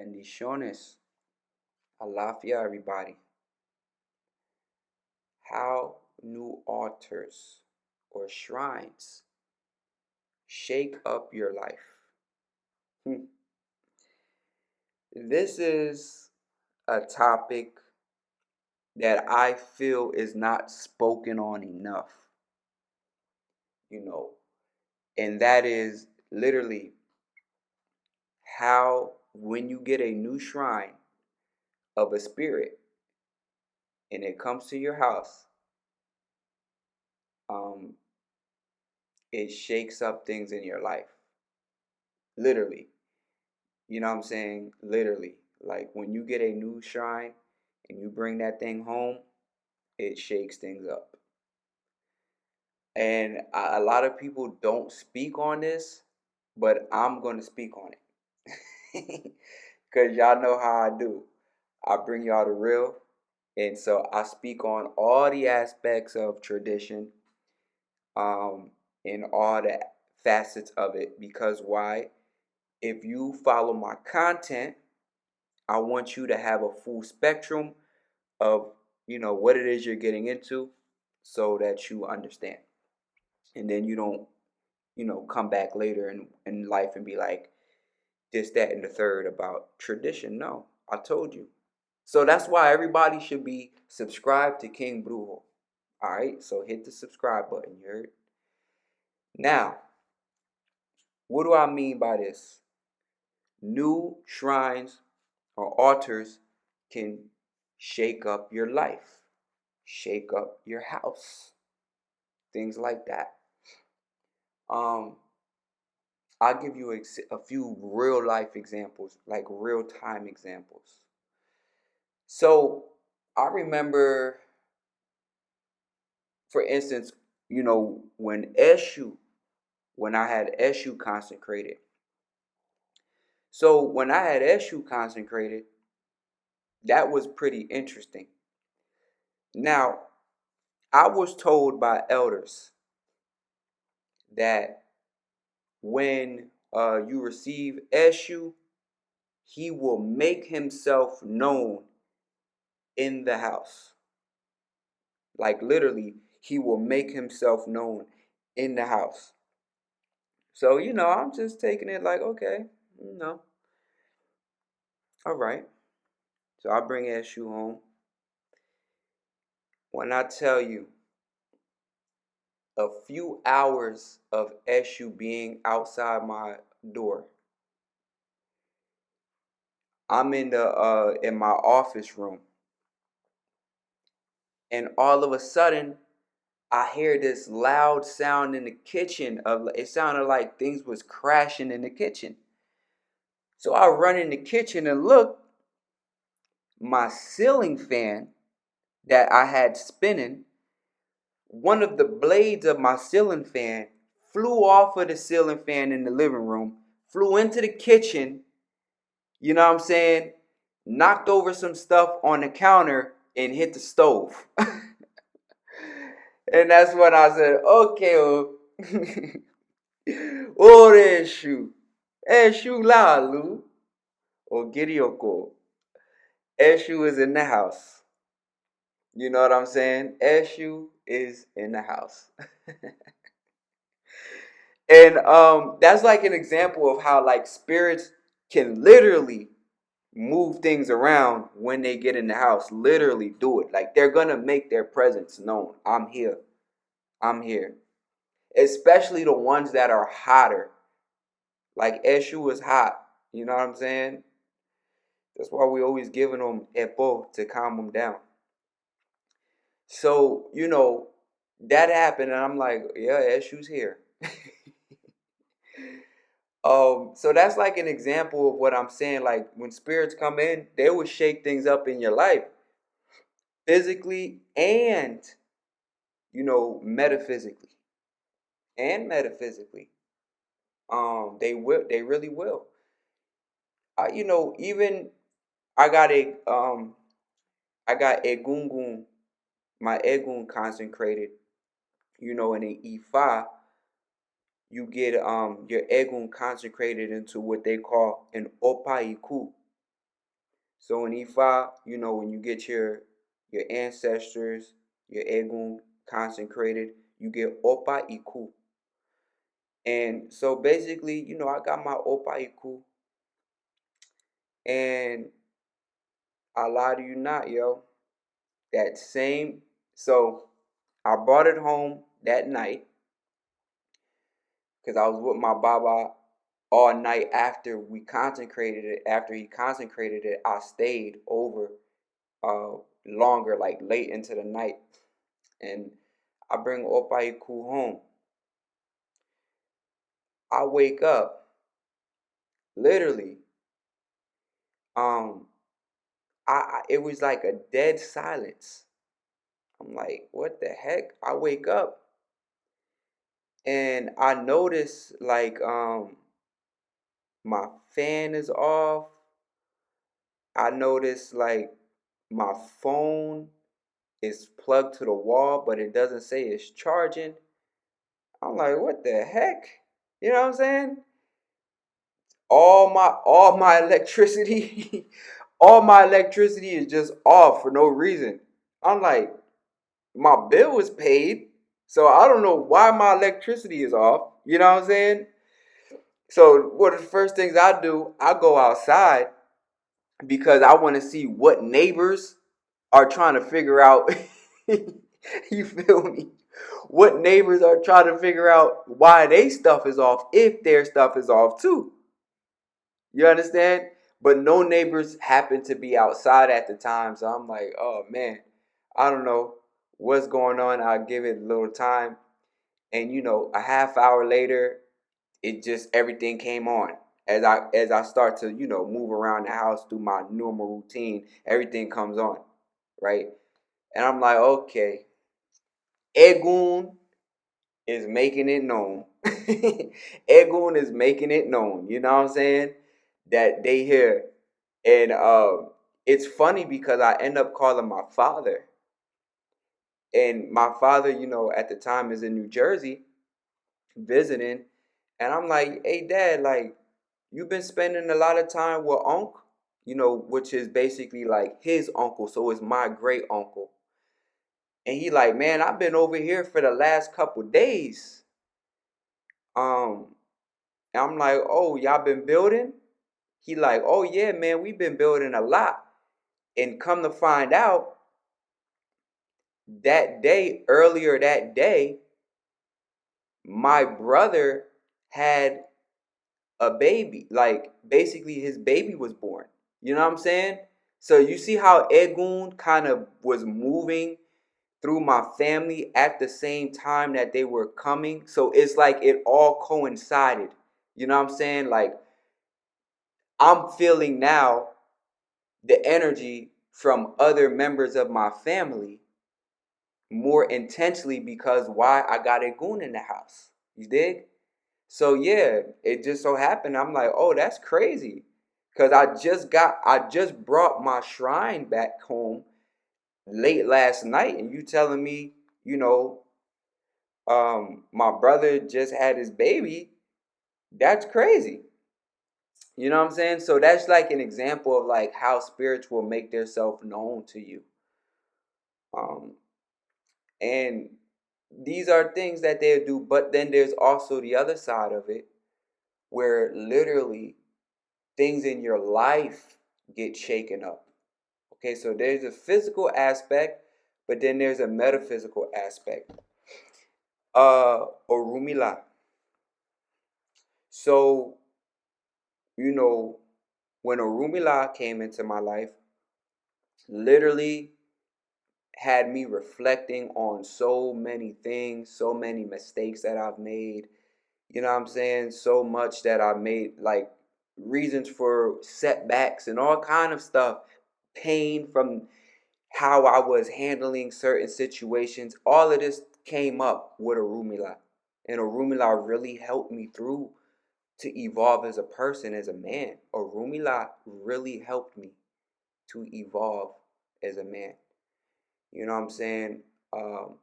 Bendiciones. Alafia, everybody. How new altars or shrines shake up your life. Hmm. This is a topic that I feel is not spoken on enough, you know, and that is literally how when you get a new shrine of a spirit and it comes to your house, um, it shakes up things in your life. Literally. You know what I'm saying? Literally. Like when you get a new shrine and you bring that thing home, it shakes things up. And a lot of people don't speak on this, but I'm going to speak on it. Because y'all know how I do. I bring y'all the real. And so I speak on all the aspects of tradition, um, and all the facets of it. Because why? If you follow my content, I want you to have a full spectrum of, what it is you're getting into so that you understand. And then you don't, come back later in life and be like this, that, and the third about tradition. No, I told you. So that's why everybody should be subscribed to King Brujo. All right, so hit the subscribe button. You heard? Now, what do I mean by this? New shrines or altars can shake up your life, shake up your house, things like that. Um, I'll give you a few real life examples, like real time examples. So I remember, for instance, when I had Eshu consecrated. So when I had Eshu consecrated, that was pretty interesting. Now, I was told by elders that when you receive Eshu, he will make himself known in the house. Like literally, he will make himself known in the house. So, I'm just taking it like, okay, all right. So I bring Eshu home. When I tell you a few hours of Eshu being outside my door, I'm in my office room, and all of a sudden I hear this loud sound in the kitchen. It sounded like things was crashing in the kitchen. So I run in the kitchen and look, my ceiling fan that I had spinning, one of the blades of my ceiling fan flew off of the ceiling fan in the living room, flew into the kitchen, you know what I'm saying? Knocked over some stuff on the counter and hit the stove. And that's when I said, okay, oh, Orisha, Eshu Lalu, or Girioko. Eshu is in the house. You know what I'm saying? Eshu is in the house. And that's like an example of how like spirits can literally move things around when they get in the house. Literally do it. Like they're gonna make their presence known. I'm here. I'm here. Especially the ones that are hotter. Like Eshu is hot. You know what I'm saying? That's why we always giving them epo to calm them down. So, that happened and I'm like, yeah, Eshu's here. So that's like an example of what I'm saying. Like when spirits come in, they will shake things up in your life, physically and metaphysically, and metaphysically. They really will. Even I got I got egungun, my egun consecrated. In an Ifa, you get your egun consecrated into what they call an opaiku. So in Ifa, you know, when you get your ancestors, your egun consecrated, you get Opa Iku. And so basically, you know, I got my Opa Iku, and I lie to you not, yo. That same, so I brought it home that night because I was with my Baba all night after we consecrated it. After he consecrated it, I stayed over longer, like late into the night. And I bring Opaiku home. I wake up, literally. Um, it was like a dead silence. I'm like, what the heck? I wake up and I notice like my fan is off. I notice like my phone is plugged to the wall, but it doesn't say it's charging. I'm like, what the heck? You know what I'm saying? All my electricity, all my electricity is just off for no reason. I'm like, my bill was paid, so I don't know why my electricity is off. You know what I'm saying? So one of the first things I do, I go outside because I want to see what neighbors are trying to figure out. You feel me? What neighbors are trying to figure out why their stuff is off if their stuff is off too. You understand? But no neighbors happen to be outside at the time. So I'm like, oh man, I don't know what's going on. I'll give it a little time. And you know, a half hour later, it just everything came on. As I start to, you know, move around the house, do my normal routine, everything comes on. Right? And I'm like, okay, Egun is making it known. Egun is making it known. You know what I'm saying? That they here. And it's funny because I end up calling my father. And my father, you know, at the time is in New Jersey visiting. And I'm like, hey, Dad, like, you've been spending a lot of time with Unc, you know, which is basically like his uncle. So it's my great uncle. And he like, man, I've been over here for the last couple days. Um, and I'm like, oh, y'all been building? He like, oh yeah, man, we've been building a lot. And come to find out, earlier that day, my brother had a baby. Like basically his baby was born. You know what I'm saying? So you see how Egun kind of was moving through my family at the same time that they were coming. So it's like it all coincided. You know what I'm saying? Like I'm feeling now the energy from other members of my family more intensely because why I got a goon in the house. You dig? So yeah, it just so happened I'm like, oh, that's crazy. Cause I just brought my shrine back home late last night, and you telling me, you know, my brother just had his baby. That's crazy. You know what I'm saying? So that's like an example of like how spiritual make themselves known to you. Um, and these are things that they'll do, but then there's also the other side of it where literally things in your life get shaken up. Okay, so there's a physical aspect, but then there's a metaphysical aspect. Orumila. So, you know, when Orumila came into my life, literally had me reflecting on so many things, so many mistakes that I've made. You know what I'm saying? So much that I made, like reasons for setbacks and all kind of stuff. Pain from how I was handling certain situations. All of this came up with Orumila. And Orumila really helped me through to evolve as a person, as a man. Orumila really helped me to evolve as a man. You know what I'm saying? Um,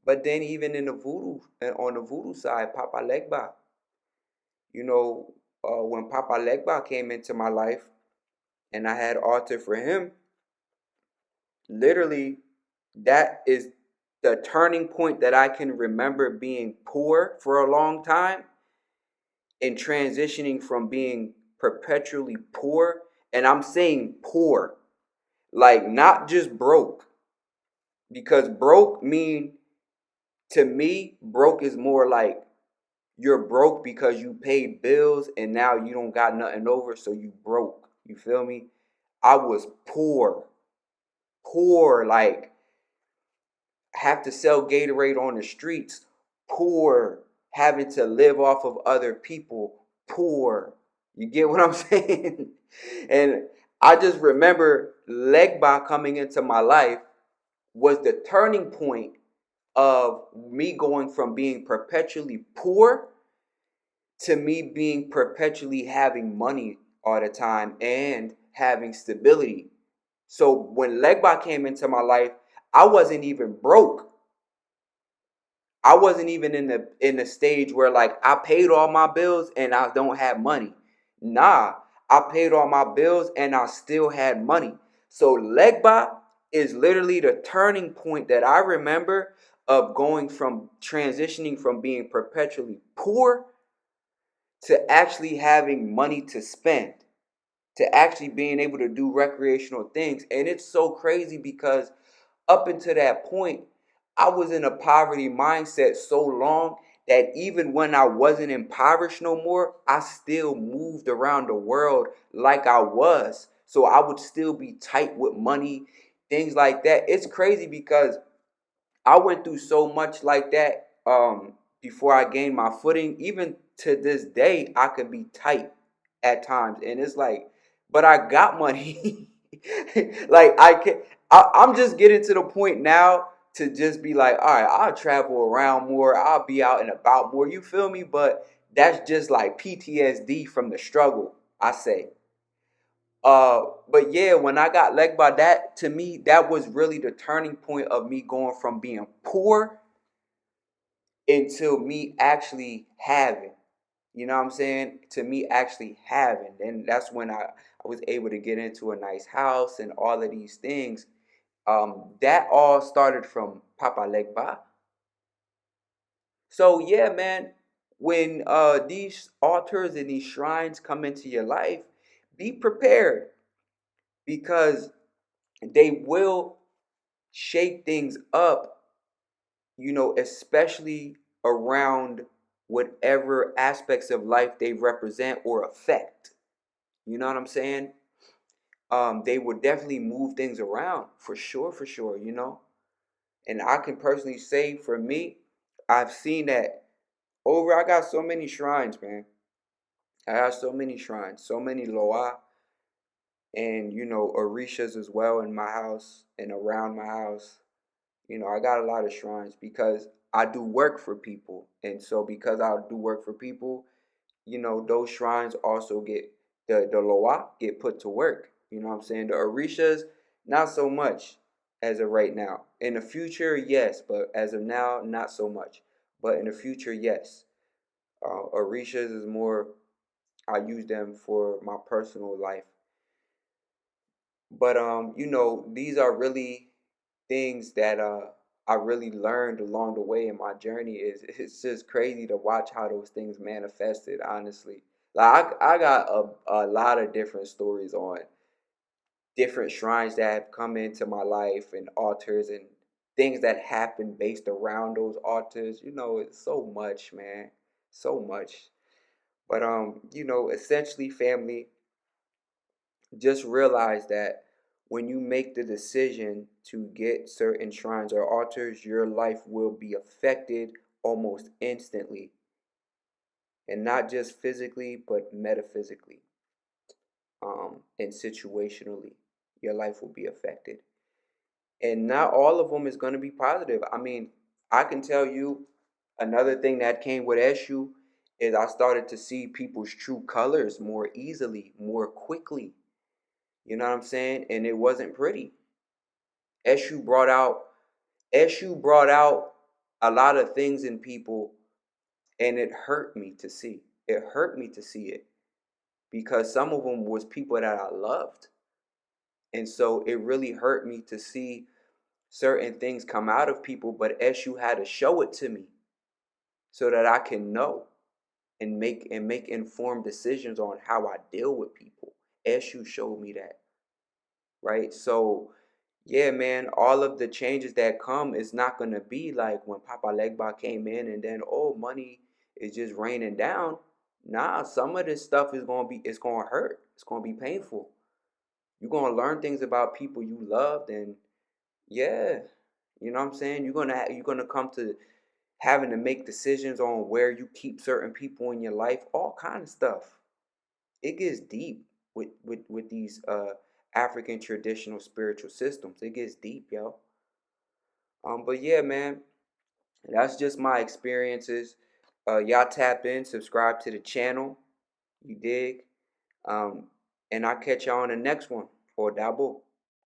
but then even in the voodoo, on the voodoo side, Papa Legba, you know, when Papa Legba came into my life, and I had altar for him, literally, that is the turning point that I can remember being poor for a long time and transitioning from being perpetually poor. And I'm saying poor, like not just broke, because broke mean, to me, broke is more like you're broke because you paid bills and now you don't got nothing over, so you broke. You feel me? I was poor, poor, like have to sell Gatorade on the streets, poor, having to live off of other people, poor. You get what I'm saying? And I just remember Legba coming into my life was the turning point of me going from being perpetually poor to me being perpetually having money all the time and having stability. So when Legba came into my life, I wasn't even broke. I wasn't even in the stage where like I paid all my bills and I don't have money. Nah, I paid all my bills and I still had money. So Legba is literally the turning point that I remember of going from transitioning from being perpetually poor to actually having money to spend, to actually being able to do recreational things. And it's so crazy because up until that point, I was in a poverty mindset so long that even when I wasn't impoverished no more, I still moved around the world like I was. So I would still be tight with money, things like that. It's crazy because I went through so much like that before I gained my footing. Even to this day, I could be tight at times, and it's like, but I got money. Like I can, I'm just getting to the point now to just be like, all right, I'll travel around more, I'll be out and about more. You feel me? But that's just like PTSD from the struggle, I say. But yeah, when I got leg by that, to me, that was really the turning point of me going from being poor into me actually having. You know what I'm saying? To me actually having. And that's when I was able to get into a nice house and all of these things. That all started from Papa Legba. So yeah, man, when these altars and these shrines come into your life, be prepared because they will shake things up, especially around whatever aspects of life they represent or affect. You know what I'm saying? They would definitely move things around for sure. And I can personally say for me, I've seen that I got so many shrines, man. I got so many shrines, so many Loa and, Orishas as well in my house and around my house. I got a lot of shrines because I do work for people. And so because I do work for people, those shrines also get the Loa get put to work. You know what I'm saying? The Orishas, not so much as of right now. In the future, yes, but as of now, not so much. But in the future, yes. Orishas is more, I use them for my personal life. But these are really things that I really learned along the way in my journey. It's just crazy to watch how those things manifested, honestly. Like I got a lot of different stories on different shrines that have come into my life and altars and things that happen based around those altars. It's so much, man. So much. But essentially family, just realize that when you make the decision to get certain shrines or altars, your life will be affected almost instantly. And not just physically, but metaphysically, and situationally. Your life will be affected. And not all of them is going to be positive. I mean, I can tell you another thing that came with Eshu is I started to see people's true colors more easily, more quickly. You know what I'm saying? And it wasn't pretty. Eshu brought out Eshu brought out a lot of things in people, and it hurt me to see. It hurt me to see it because some of them was people that I loved. And so it really hurt me to see certain things come out of people, but Eshu had to show it to me so that I can know and make informed decisions on how I deal with people. Eshu showed me that, right? So yeah, man, all of the changes that come is not gonna be like when Papa Legba came in and then money is just raining down. Nah, some of this stuff is it's gonna hurt. It's gonna be painful. You're gonna learn things about people you loved, and yeah, you know what I'm saying? You're gonna come to having to make decisions on where you keep certain people in your life, all kind of stuff. It gets deep with these African traditional spiritual systems. It gets deep, yo. But yeah, man, that's just my experiences. Y'all tap in, subscribe to the channel. You dig? Um, and I'll catch y'all on the next one. Or Dabo.